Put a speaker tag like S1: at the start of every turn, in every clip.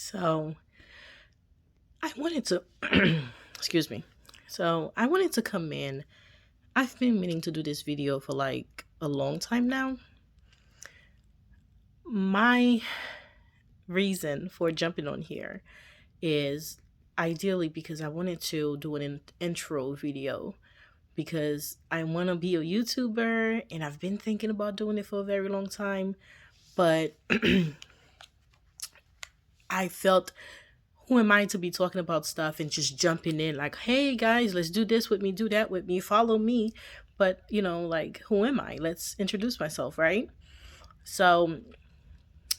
S1: So I wanted to, excuse me. So I wanted to come in. I've been meaning to do this video for like a long time now. My reason for jumping on here is ideally because I wanted to do an intro video because I want to be a YouTuber and I've been thinking about doing it for a very long time. But I felt, who am I to be talking about stuff and just jumping in like, hey guys, let's do this with me, do that with me, follow me. But, like, who am I? Let's introduce myself, right? So,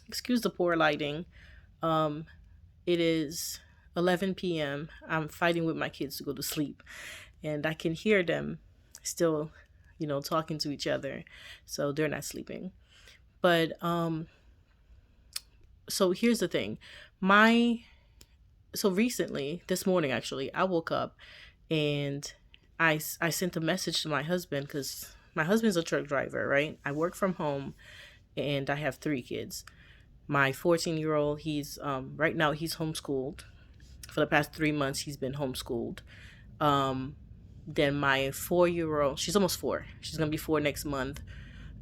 S1: excuse the poor lighting. Um, it is 11 p.m. I'm fighting with my kids to go to sleep, and I can hear them still, talking to each other. So they're not sleeping. But so here's the thing. My so recently, this morning actually, I woke up and I sent a message to my husband because my husband's a truck driver, right? I work from home and I have three kids. My 14-year-old, he's right now he's homeschooled. For the past 3 months, he's been homeschooled. Um, then my 4-year-old, she's almost four. She's gonna be four next month,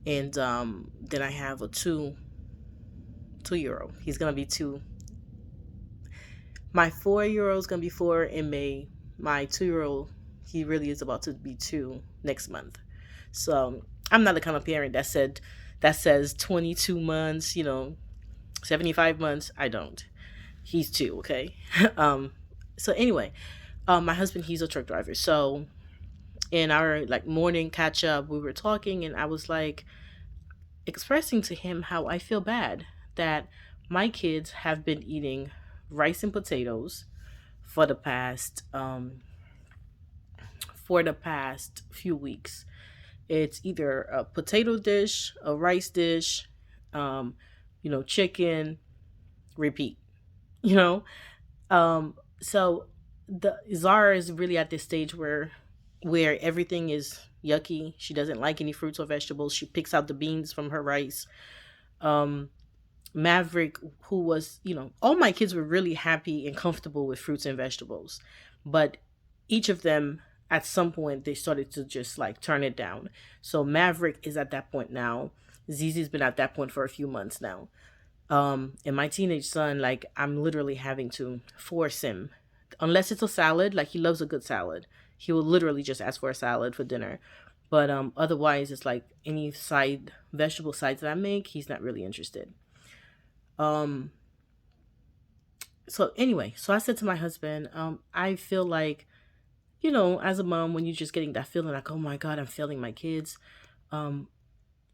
S1: and then I have a two-year-old. He's gonna be two. My 4-year-old is gonna be four in May. My 2-year-old, he really is about to be two next month. So I'm not the kind of parent that says 22 months, 75 months. I don't. He's two, okay? um, so anyway, my husband, he's a truck driver. So in our like morning catch up, we were talking and I was like expressing to him how I feel bad that my kids have been eating rice and potatoes for the past few weeks. It's either a potato dish, a rice dish, um, chicken, repeat. You know, so the Zara is really at this stage where everything is yucky. She doesn't like any fruits or vegetables. She picks out the beans from her rice. Um, Maverick, who was, all my kids were really happy and comfortable with fruits and vegetables, but each of them at some point they started to just like turn it down. So Maverick is at that point now. Zizi's been at that point for a few months now. And my teenage son, like, I'm literally having to force him, unless it's a salad, like he loves a good salad. He will literally just ask for a salad for dinner. But otherwise, it's like any side vegetable sides that I make, he's not really interested. Um, so anyway, so I said to my husband, I feel like, as a mom, when you're just getting that feeling like, oh my God, I'm failing my kids. Um,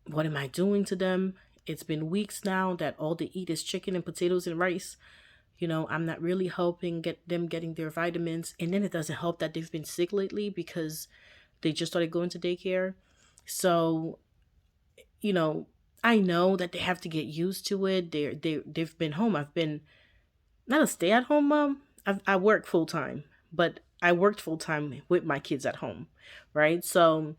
S1: what am I doing to them? It's been weeks now that all they eat is chicken and potatoes and rice. I'm not really helping get them getting their vitamins. And then it doesn't help that they've been sick lately because they just started going to daycare. So, you know, I know that they have to get used to it. They've been home. I've been not a stay at home mom. I work full time, but I worked full time with my kids at home, right? So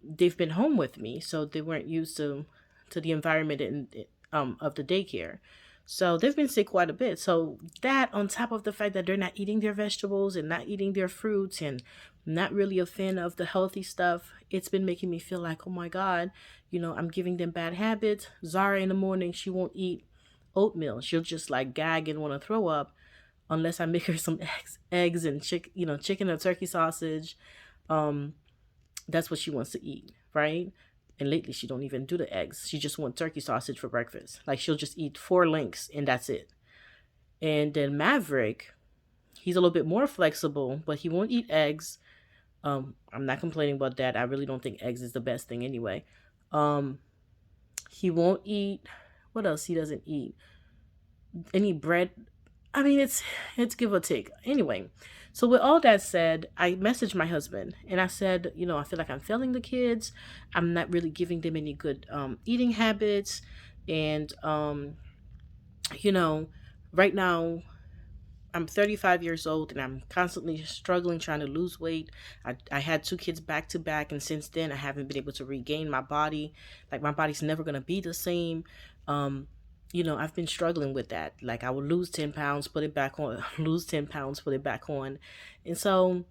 S1: they've been home with me, so they weren't used to the environment of the daycare. So they've been sick quite a bit. So that, on top of the fact that they're not eating their vegetables and not eating their fruits and not really a fan of the healthy stuff, it's been making me feel like, oh my God, I'm giving them bad habits. Zara in the morning, she won't eat oatmeal. She'll just like gag and want to throw up unless I make her some eggs and chicken or turkey sausage. Um, that's what she wants to eat, right? And lately she don't even do the eggs. She just want turkey sausage for breakfast. Like she'll just eat four links and that's it. And then Maverick, he's a little bit more flexible, but he won't eat eggs. I'm not complaining about that. I really don't think eggs is the best thing anyway. Um, he won't eat, what else he doesn't eat? Any bread. I mean, it's give or take. Anyway, so with all that said, I messaged my husband and I said, I feel like I'm failing the kids. I'm not really giving them any good eating habits, and you know, right now I'm 35 years old and I'm constantly struggling trying to lose weight. I had two kids back to back, and since then I haven't been able to regain my body. Like my body's never gonna be the same. Um, I've been struggling with that. Like I would lose 10 pounds, put it back on, lose 10 pounds, put it back on. And so,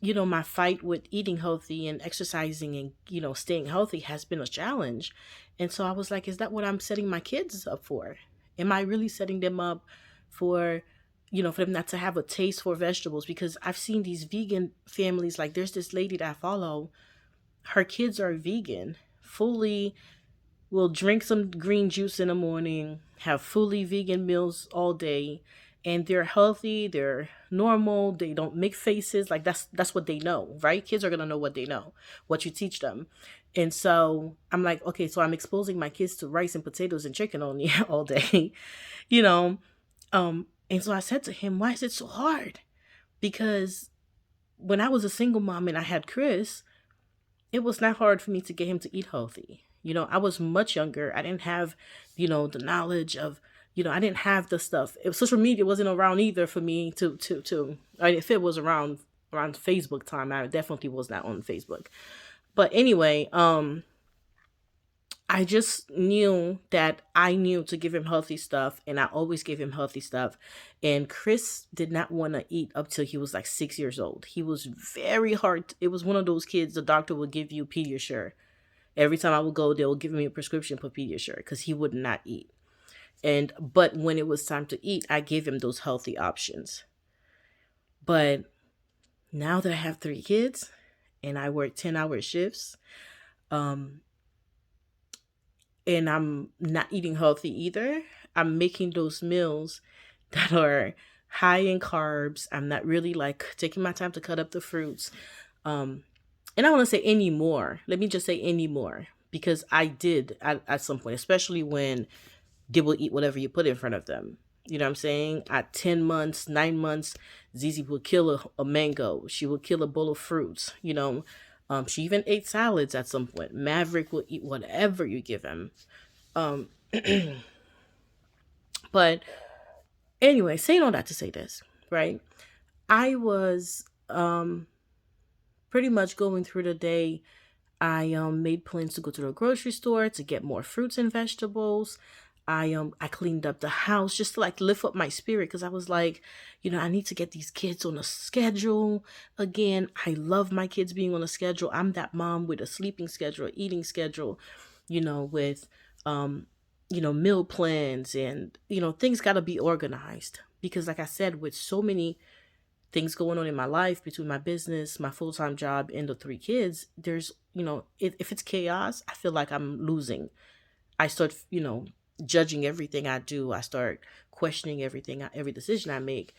S1: my fight with eating healthy and exercising and, staying healthy has been a challenge. And so I was like, is that what I'm setting my kids up for? Am I really setting them up for, for them not to have a taste for vegetables? Because I've seen these vegan families, like there's this lady that I follow, her kids are vegan, fully will drink some green juice in the morning, have fully vegan meals all day, and they're healthy, they're normal, they don't make faces. Like that's what they know, right? Kids are gonna know what they know, what you teach them. And so I'm like, okay, so I'm exposing my kids to rice and potatoes and chicken only all day, you know. And so I said to him, why is it so hard? Because when I was a single mom and I had Chris, it was not hard for me to get him to eat healthy. I was much younger. I didn't have, the knowledge of, I didn't have the stuff. Social media wasn't around either for me to. I mean, if it was around Facebook time, I definitely was not on Facebook. But anyway, I just knew that I knew to give him healthy stuff, and I always gave him healthy stuff. And Chris did not want to eat up till he was like 6 years old. He was very hard. It was one of those kids the doctor would give you Pediasure. Every time I would go, they would give me a prescription for Pediasure because he would not eat. But when it was time to eat, I gave him those healthy options. But now that I have 3 kids and I work 10-hour shifts, um, and I'm not eating healthy either. I'm making those meals that are high in carbs. I'm not really like taking my time to cut up the fruits. And I want to say anymore. Let me just say anymore, because I did at some point, especially when they will eat whatever you put in front of them. You know what I'm saying? At 10 months, 9 months, Zizi will kill a mango. She will kill a bowl of fruits. She even ate salads at some point. Maverick will eat whatever you give him. Um, but anyway, saying all that to say this, right? I was pretty much going through the day. I made plans to go to the grocery store to get more fruits and vegetables. I cleaned up the house just to like lift up my spirit, because I was like, I need to get these kids on a schedule again. I love my kids being on a schedule. I'm that mom with a sleeping schedule, eating schedule, with meal plans, and things got to be organized, because like I said, with so many things going on in my life between my business, my full-time job, and the 3 kids, there's, if it's chaos, I feel like I'm losing. I start, judging everything I do. I start questioning every decision I make.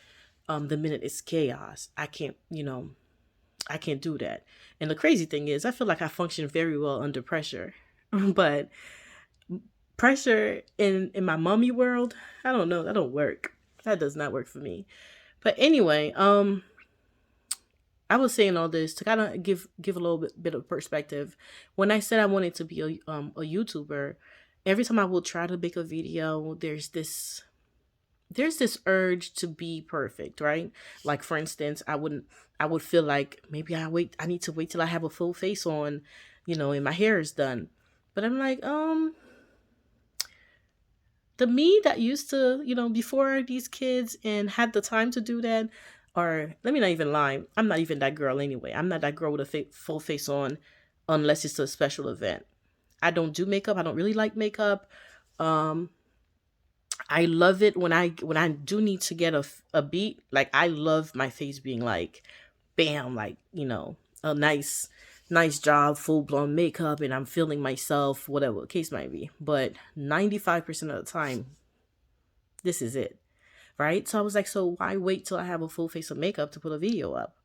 S1: The minute it's chaos, I can't do that. And the crazy thing is, I feel like I function very well under pressure, but pressure in my mommy world, I don't know. That don't work. That does not work for me. But anyway, I was saying all this to kind of give a little bit of perspective. When I said I wanted to be a YouTuber, every time I will try to make a video, there's this urge to be perfect, right? Like for instance, I would feel like maybe I need to wait till I have a full face on, and my hair is done. But I'm like, the me that used to, before these kids and had the time to do that, or let me not even lie, I'm not even that girl anyway. I'm not that girl with a full face on unless it's a special event. I don't do makeup. I don't really like makeup. I love it when I do need to get a beat. Like I love my face being like, bam, like a nice job, full blown makeup, and I'm feeling myself, whatever the case might be. But 95% of the time, this is it, right? So I was like, so why wait till I have a full face of makeup to put a video up?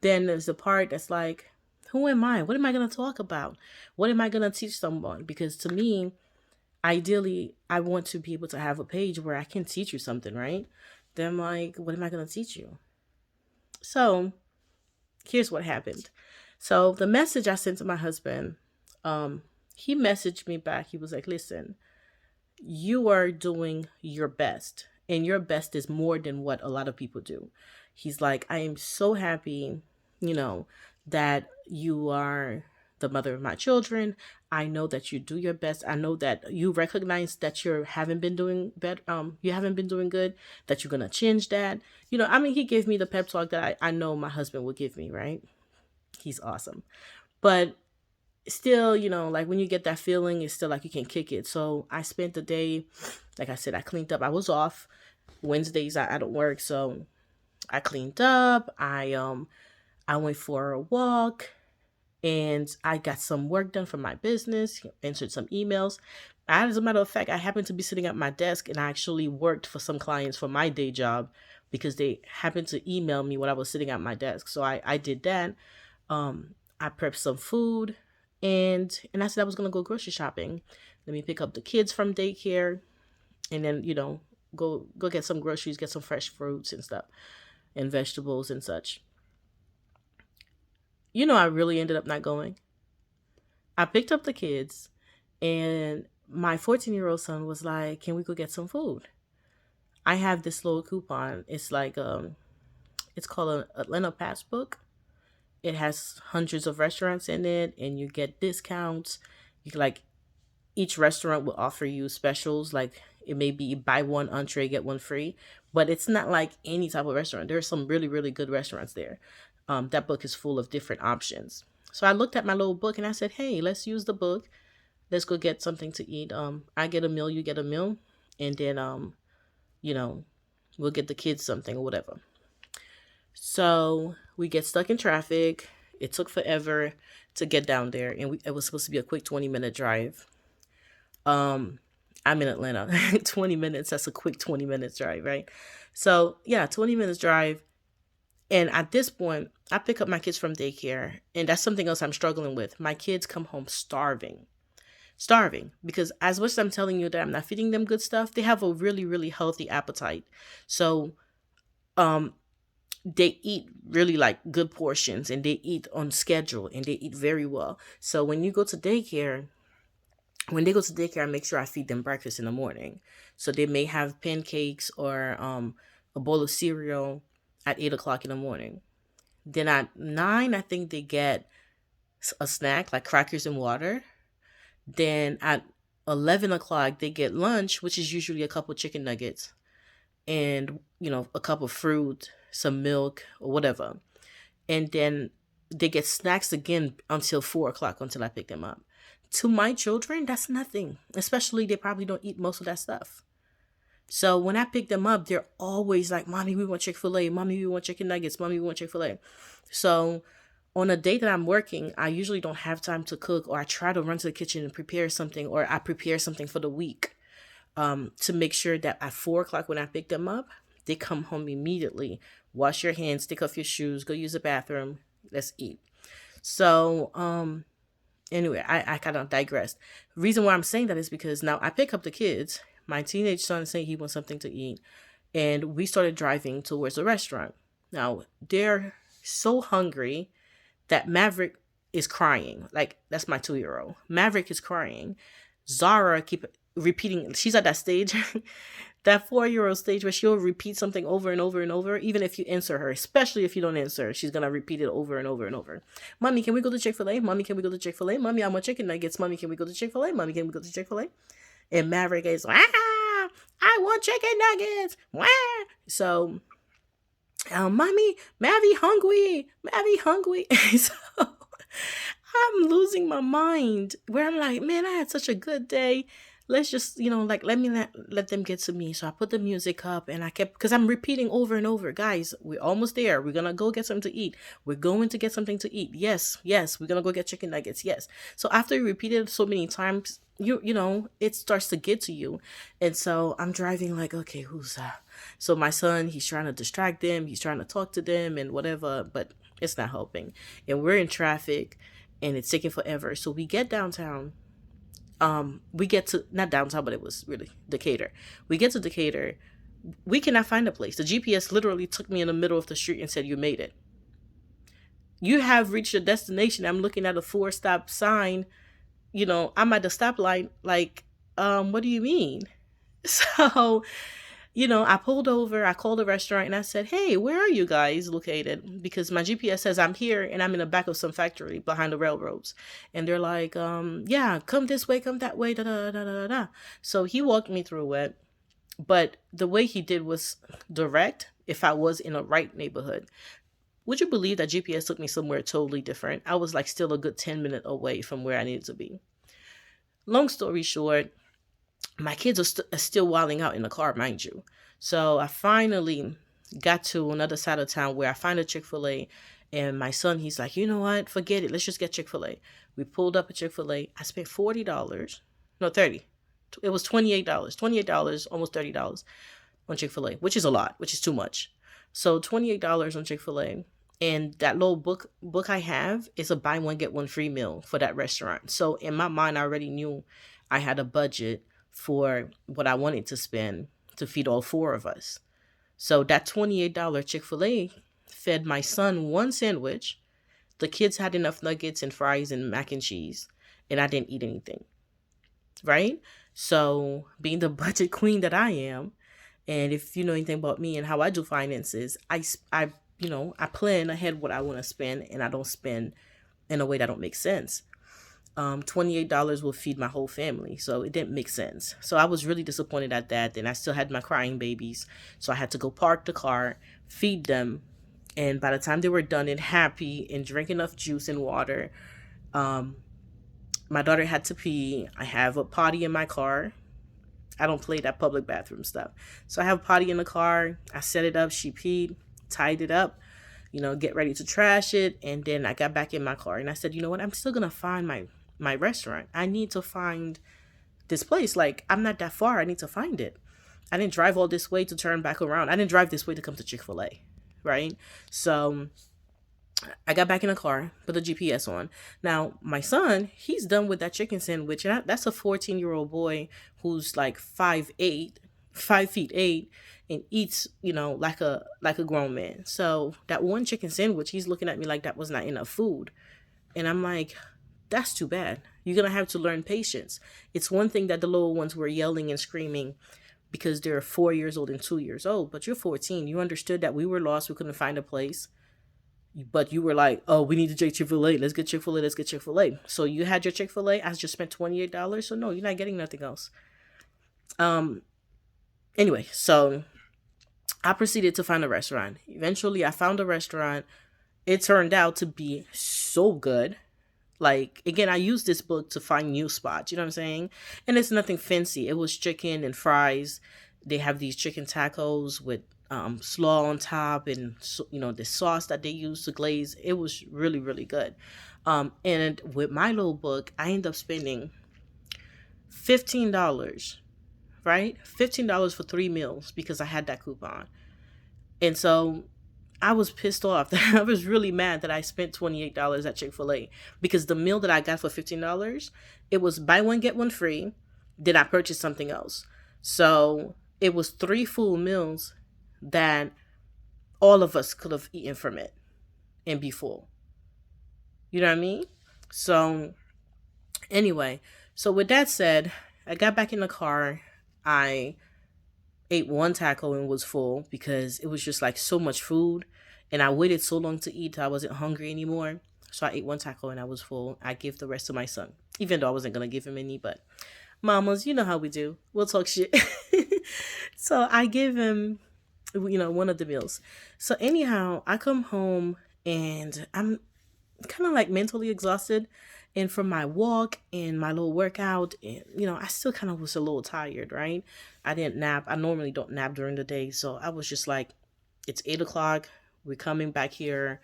S1: Then there's the part that's like, who am I? What am I going to talk about? What am I going to teach someone? Because to me, ideally, I want to be able to have a page where I can teach you something, right? Then I'm like, what am I going to teach you? So here's what happened. So the message I sent to my husband, he messaged me back. He was like, listen, you are doing your best, and your best is more than what a lot of people do. He's like, I am so happy, that you are the mother of my children. I know that you do your best. I know that you recognize that you haven't been doing better. You haven't been doing good. That you're gonna change that. I mean, he gave me the pep talk that I know my husband would give me. Right? He's awesome, but still, like when you get that feeling, it's still like you can kick it. So I spent the day, like I said, I cleaned up. I was off Wednesdays. I don't work, so I cleaned up. I went for a walk, and I got some work done for my business, answered some emails. As a matter of fact, I happened to be sitting at my desk, and I actually worked for some clients for my day job because they happened to email me when I was sitting at my desk. So I did that. I prepped some food, and I said I was gonna go grocery shopping. Let me pick up the kids from daycare, and then go get some groceries, get some fresh fruits and stuff, and vegetables and such. I really ended up not going. I picked up the kids, and my 14-year-old son was like, "Can we go get some food?" I have this little coupon. It's like it's called an Atlanta Passbook. It has hundreds of restaurants in it, and you get discounts. You can, like, each restaurant will offer you specials, like it may be buy one entree get one free, but it's not like any type of restaurant. There are some really really good restaurants there. That book is full of different options. So I looked at my little book and I said, "Hey, let's use the book. Let's go get something to eat. I get a meal, you get a meal, and then you know, we'll get the kids something or whatever." So we get stuck in traffic. It took forever to get down there, and it was supposed to be a quick 20-minute drive. Um, I'm in Atlanta. 20 minutes, that's a quick 20 minutes drive, right? So yeah, 20 minutes drive. And at this point, I pick up my kids from daycare, and that's something else I'm struggling with. My kids come home starving. Starving. Because as much as I'm telling you that I'm not feeding them good stuff, they have a really, really healthy appetite. So um they eat really like good portions, and they eat on schedule, and they eat very well. So when they go to daycare, I make sure I feed them breakfast in the morning. So they may have pancakes or a bowl of cereal at 8 o'clock in the morning. Then at 9, I think they get a snack like crackers and water. Then at 11 o'clock, they get lunch, which is usually a couple chicken nuggets and, a cup of fruit, some milk, or whatever. And then they get snacks again until 4 o'clock until I pick them up. To my children, that's nothing, especially they probably don't eat most of that stuff. So when I pick them up, they're always like, "Mommy, we want Chick-fil-A. Mommy, we want chicken nuggets. Mommy, we want Chick-fil-A." So on a day that I'm working, I usually don't have time to cook, or I try to run to the kitchen and prepare something, or I prepare something for the week, to make sure that at 4 o'clock when I pick them up, they come home immediately. Wash your hands, take off your shoes, go use the bathroom. Let's eat. So, anyway, I kind of digressed. The reason why I'm saying that is because now I pick up the kids. My teenage son is saying he wants something to eat, and we started driving towards the restaurant. Now, they're so hungry that Maverick is crying. Like, that's my 2-year-old. Maverick is crying. Zara keep repeating. She's at that stage, that 4-year-old stage where she'll repeat something over and over and over, even if you answer her, especially if you don't answer, she's going to repeat it over and over and over. "Mommy, can we go to Chick-fil-A? Mommy, can we go to Chick-fil-A? Mommy, I want chicken nuggets. Mommy, can we go to Chick-fil-A? Mommy, can we go to Chick-fil-A?" And Maverick is, "Ah, I want chicken nuggets. Wah." So, "Mommy, Mavi hungry. Mavi hungry." So I'm losing my mind where I'm like, man, I had such a good day. Let's just, like, let me let them get to me. So I put the music up, and I kept, because I'm repeating over and over, "Guys, we're almost there. We're going to go get something to eat. We're going to get something to eat. Yes, yes, we're going to go get chicken nuggets. Yes." So after you repeat it so many times, it starts to get to you. And so I'm driving like, okay, who's that? So my son, he's trying to distract them. He's trying to talk to them and whatever, but it's not helping. And we're in traffic, and it's taking forever. So we get downtown. We get to, not downtown, but it was really Decatur. We get to Decatur. We cannot find a place. The GPS literally took me in the middle of the street and said, "You made it. You have reached your destination." I'm looking at a 4-stop sign. I'm at the stoplight. Like, what do you mean? So I pulled over, I called the restaurant and I said, "Hey, where are you guys located?" Because my GPS says I'm here and I'm in the back of some factory behind the railroads. And they're like, yeah, come this way, come that way, da da da da da. So he walked me through it. But the way he did was direct if I was in a right neighborhood. Would you believe that GPS took me somewhere totally different? I was like still a good 10 minutes away from where I needed to be. Long story short, my kids are still wilding out in the car, mind you. So I finally got to another side of town where I find a Chick-fil-A, and my son, he's like, you know what? Forget it. Let's just get Chick-fil-A. We pulled up a Chick-fil-A. I spent $40. No, 30. It was $28. $28, almost $30 on Chick-fil-A, which is a lot, which is too much. So $28 on Chick-fil-A. And that little book I have is a buy one get one free meal for that restaurant. So in my mind, I already knew I had a budget for what I wanted to spend to feed all four of us. So that $28 Chick-fil-A fed my son one sandwich. The kids had enough nuggets and fries and mac and cheese, and I didn't eat anything. Right? So being the budget queen that I am, and if you know anything about me and how I do finances, I plan ahead what I want to spend, and I don't spend in a way that don't make sense. $28 will feed my whole family, so it didn't make sense. So I was really disappointed at that. And I still had my crying babies, so I had to go park the car, feed them, and by the time they were done and happy and drink enough juice and water, um, my daughter had to pee. I have a potty in my car. I don't play that public bathroom stuff. So I have a potty in the car. I set it up. She peed, tied it up, get ready to trash it. And then I got back in my car and I said, you know what? I'm still going to find my restaurant. I need to find this place. Like, I'm not that far. I need to find it. I didn't drive all this way to turn back around. I didn't drive this way to come to Chick-fil-A. Right? So I got back in the car, put the GPS on. Now, my son, he's done with that chicken sandwich. And that's a 14-year-old boy who's like 5'8", 5'8", and eats, like a grown man. So that one chicken sandwich, he's looking at me like that was not enough food. And I'm like, that's too bad. You're going to have to learn patience. It's one thing that the little ones were yelling and screaming because they're 4 years old and 2 years old, but you're 14. You understood that we were lost. We couldn't find a place. But you were like, oh, we need to get Chick-fil-A. Let's get Chick-fil-A. Let's get Chick-fil-A. So you had your Chick-fil-A. I just spent $28. So no, you're not getting nothing else. Anyway, so I proceeded to find a restaurant. Eventually, I found a restaurant. It turned out to be so good. Like, again, I used this book to find new spots. You know what I'm saying? And it's nothing fancy. It was chicken and fries. They have these chicken tacos with slaw on top, and the sauce that they use to glaze. It was really, really good. And with my little book, I ended up spending $15, right? $15 for 3 meals because I had that coupon. And so I was pissed off. I was really mad that I spent $28 at Chick-fil-A because the meal that I got for $15, it was buy one get one free. Then I purchased something else. So it was 3 full meals that all of us could have eaten from it and be full. You know what I mean? So anyway, so with that said, I got back in the car. I ate one taco and was full because it was just like so much food. And I waited so long to eat, I wasn't hungry anymore. So I ate one taco and I was full. I gave the rest to my son, even though I wasn't going to give him any, but mamas, you know how we do. We'll talk shit. So I gave him one of the meals. So anyhow, I come home and I'm kind of like mentally exhausted. And from my walk and my little workout, and I still kind of was a little tired, right? I didn't nap. I normally don't nap during the day. So I was just like, it's 8 o'clock. We're coming back here,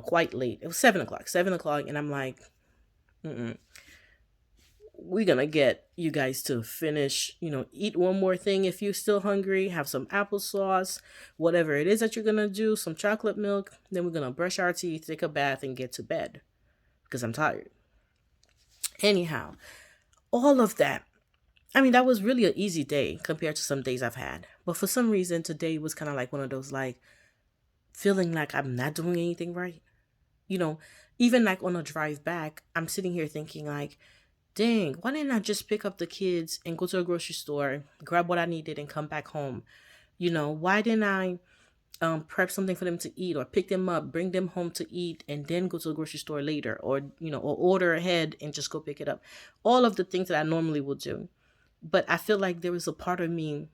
S1: quite late. It was 7 o'clock. 7 o'clock. And I'm like, we're going to get you guys to finish, eat one more thing if you're still hungry, have some applesauce, whatever it is that you're going to do, some chocolate milk. Then we're going to brush our teeth, take a bath, and get to bed because I'm tired. Anyhow, all of that. I mean, that was really an easy day compared to some days I've had. But for some reason, today was kind of like one of those, like, feeling like I'm not doing anything right. Even like on a drive back, I'm sitting here thinking like, dang, why didn't I just pick up the kids and go to a grocery store, grab what I needed and come back home? Why didn't I prep something for them to eat, or pick them up, bring them home to eat, and then go to the grocery store later, or or order ahead and just go pick it up. All of the things that I normally would do. But I feel like there was a part of me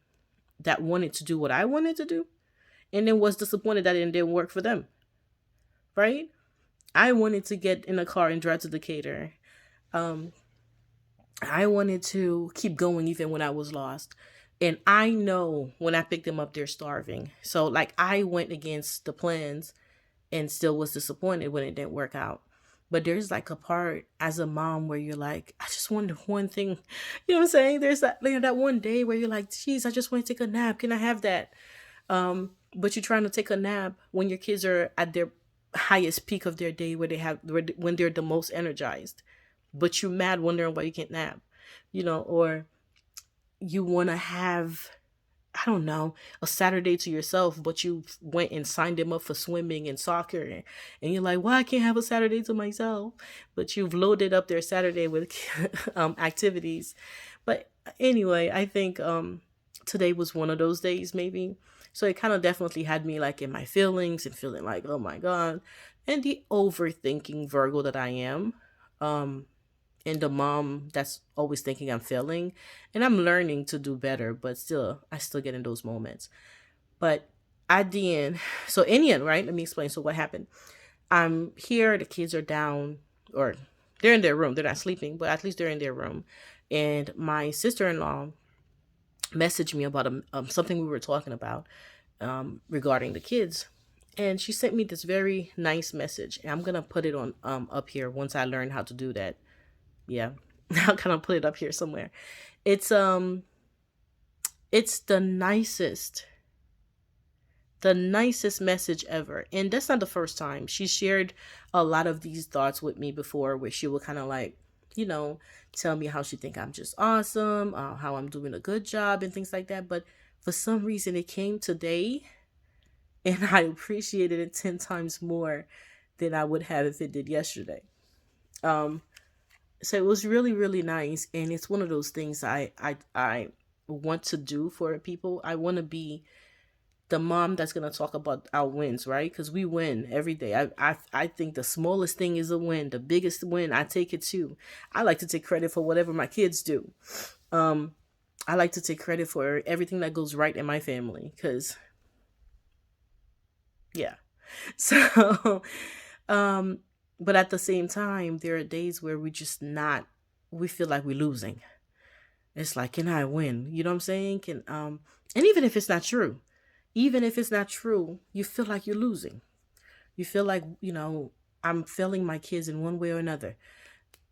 S1: that wanted to do what I wanted to do, and then was disappointed that it didn't work for them. Right? I wanted to get in a car and drive to Decatur. Um, I wanted to keep going even when I was lost. And I know when I picked them up, they're starving. So, like, I went against the plans and still was disappointed when it didn't work out. But there's like a part as a mom where you're like, I just wanted one thing. You know what I'm saying? There's that, that one day where you're like, geez, I just want to take a nap. Can I have that? But you're trying to take a nap when your kids are at their highest peak of their day, when they're the most energized. But you're mad wondering why you can't nap, or you want to have, I don't know, a Saturday to yourself, but you went and signed them up for swimming and soccer, and you're like, well, I can't have a Saturday to myself, but you've loaded up their Saturday with activities. But anyway, I think today was one of those days, maybe. So it kind of definitely had me like in my feelings and feeling like, oh my God, and the overthinking Virgo that I am. And the mom that's always thinking I'm failing, and I'm learning to do better, but still I still get in those moments. But at the end, so in the end, right, let me explain. So what happened? I'm here, the kids are down, or they're in their room, they're not sleeping, but at least they're in their room. And my sister-in-law messaged me about something we were talking about, regarding the kids. And she sent me this very nice message, and I'm gonna put it on up here once I learn how to do that. Yeah, I'll kind of put it up here somewhere. It's it's the nicest message ever, and that's not the first time. She shared a lot of these thoughts with me before, where she would kind of like, you know tell me how she think I'm just awesome, how I'm doing a good job and things like that. But for some reason it came today, and I appreciated it 10 times more than I would have if it did yesterday. um so it was really, really nice, and it's one of those things I want to do for people. I want to be the mom that's going to talk about our wins, right? Because we win every day. I think the smallest thing is a win. The biggest win, I take it too. I like to take credit for whatever my kids do. um I like to take credit for everything that goes right in my family, because yeah. So um but at the same time, there are days where we feel like we're losing. It's like, can I win? You know what I'm saying? Can And even if it's not true, you feel like you're losing. You feel like, I'm failing my kids in one way or another.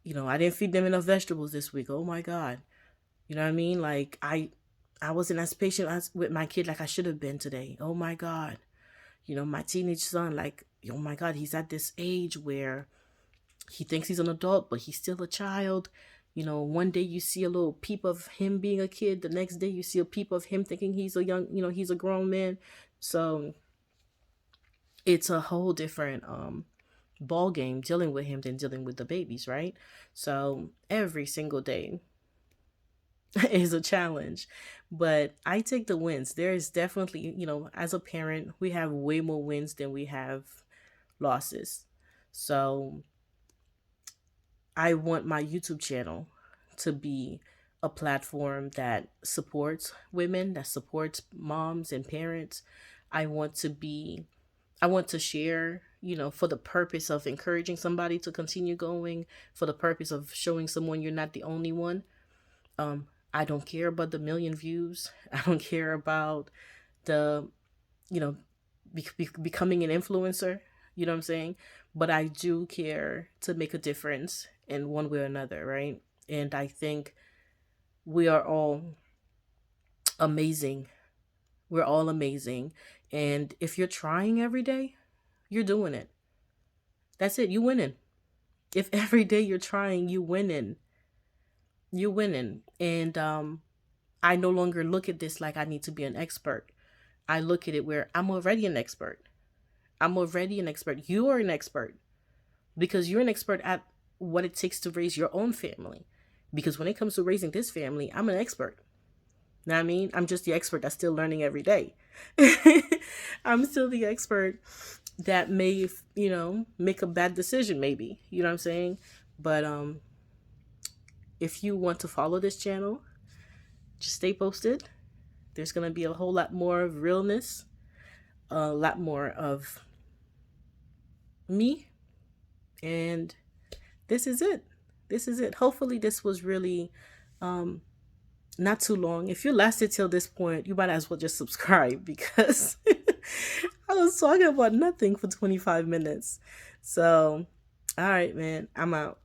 S1: I didn't feed them enough vegetables this week. Oh my God. You know what I mean? Like, I wasn't as patient with my kid like I should have been today. Oh my God. My teenage son, like, oh my God, he's at this age where he thinks he's an adult, but he's still a child. One day you see a little peep of him being a kid. The next day you see a peep of him thinking he's a grown man. So it's a whole different ball game dealing with him than dealing with the babies, right? So every single day is a challenge. But I take the wins. There is definitely, as a parent, we have way more wins than we have losses. So I want my YouTube channel to be a platform that supports women, that supports moms and parents. I want to be I want to share, for the purpose of encouraging somebody to continue going, for the purpose of showing someone you're not the only one. I don't care about the million views. I don't care about the, you know, becoming an influencer. You know what I'm saying? But I do care to make a difference in one way or another, right? And I think we are all amazing. We're all amazing. And if you're trying every day, you're doing it. That's it. You winning. If every day you're trying, you winning. You winning. And I no longer look at this like I need to be an expert. I look at it where I'm already an expert. I'm already an expert. You are an expert because you're an expert at what it takes to raise your own family. Because when it comes to raising this family, I'm an expert. Know what I mean? I'm just the expert that's still learning every day. I'm still the expert that may, make a bad decision maybe. You know what I'm saying? But if you want to follow this channel, just stay posted. There's going to be a whole lot more of realness, a lot more of me, and this is it. This is it. Hopefully this was really not too long. If you lasted till this point, you might as well just subscribe because I was talking about nothing for 25 minutes. So, all right, man, I'm out.